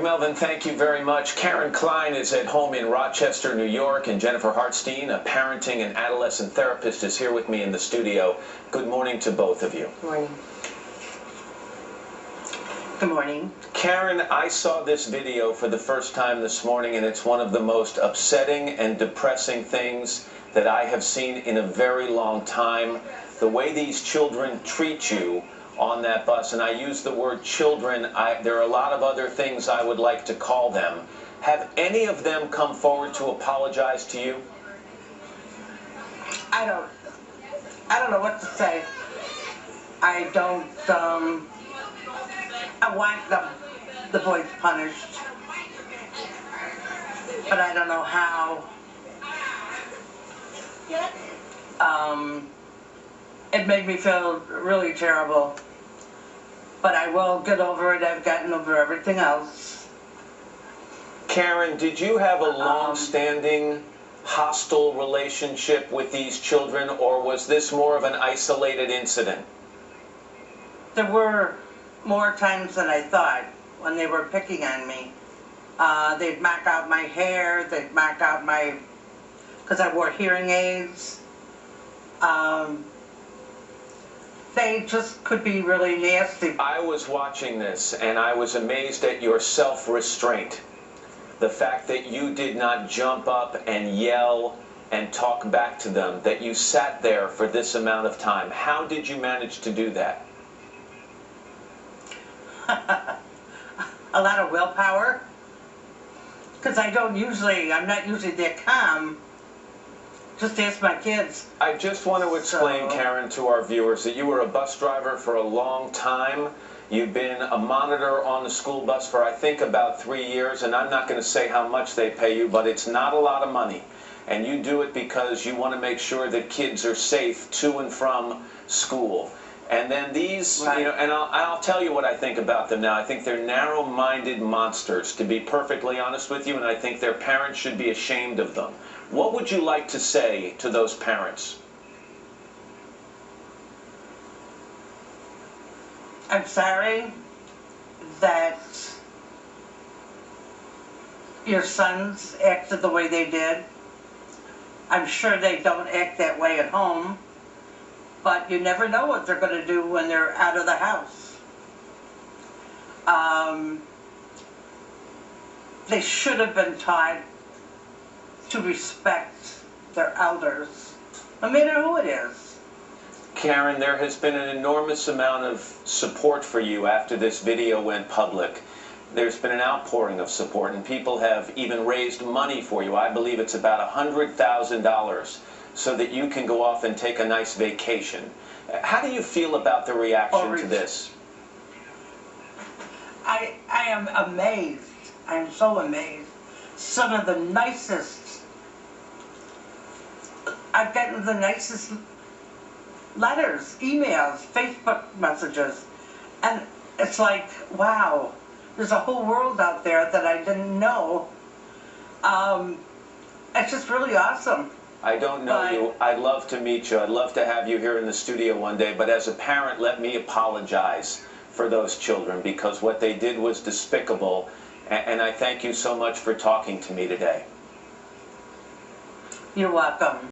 Greg Melvin, thank you very much. Karen Klein is at home in Rochester, New York, and Jennifer Hartstein, a parenting and adolescent therapist, is here with me in the studio. Good morning to both of you. Good morning. Good morning. Karen, I saw this video for the first time this morning, and it's one of the most upsetting and depressing things that I have seen in a very long time. The way these children treat you on that bus, and I use the word children, there are a lot of other things I would like to call them. Have any of them come forward to apologize to you? I don't know what to say. I want the boys punished, but I don't know how. It made me feel really terrible, but I will get over it. I've gotten over everything else. Karen, did you have a long-standing hostile relationship with these children, or was this more of an isolated incident? There were more times than I thought when they were picking on me. They'd knock out my hair, they'd knock out because I wore hearing aids. They just could be really nasty. I was watching this and I was amazed at your self-restraint. The fact that you did not jump up and yell and talk back to them, that you sat there for this amount of time. How did you manage to do that? A lot of willpower. Because I'm not usually that calm. Just ask my kids. I just want to explain, Karen, to our viewers that you were a bus driver for a long time. You've been a monitor on the school bus for, I think, about 3 years, and I'm not going to say how much they pay you, but it's not a lot of money. And you do it because you want to make sure that kids are safe to and from school. And then these, right. And I'll tell you what I think about them now. I think they're narrow-minded monsters, to be perfectly honest with you, and I think their parents should be ashamed of them. What would you like to say to those parents? I'm sorry that your sons acted the way they did. I'm sure they don't act that way at home, but you never know what they're going to do when they're out of the house. They should have been taught to respect their elders, no matter who it is. Karen, there has been an enormous amount of support for you after this video went public. There's been an outpouring of support, and people have even raised money for you. I believe it's about $100,000 so that you can go off and take a nice vacation. How do you feel about the reaction to this? I am amazed. I am so amazed. Some of the nicest, I've gotten the nicest letters, emails, Facebook messages, and it's like, wow, there's a whole world out there that I didn't know. It's just really awesome. I don't know you. I'd love to meet you. I'd love to have you here in the studio one day, but as a parent, let me apologize for those children, because what they did was despicable, and I thank you so much for talking to me today. You're welcome.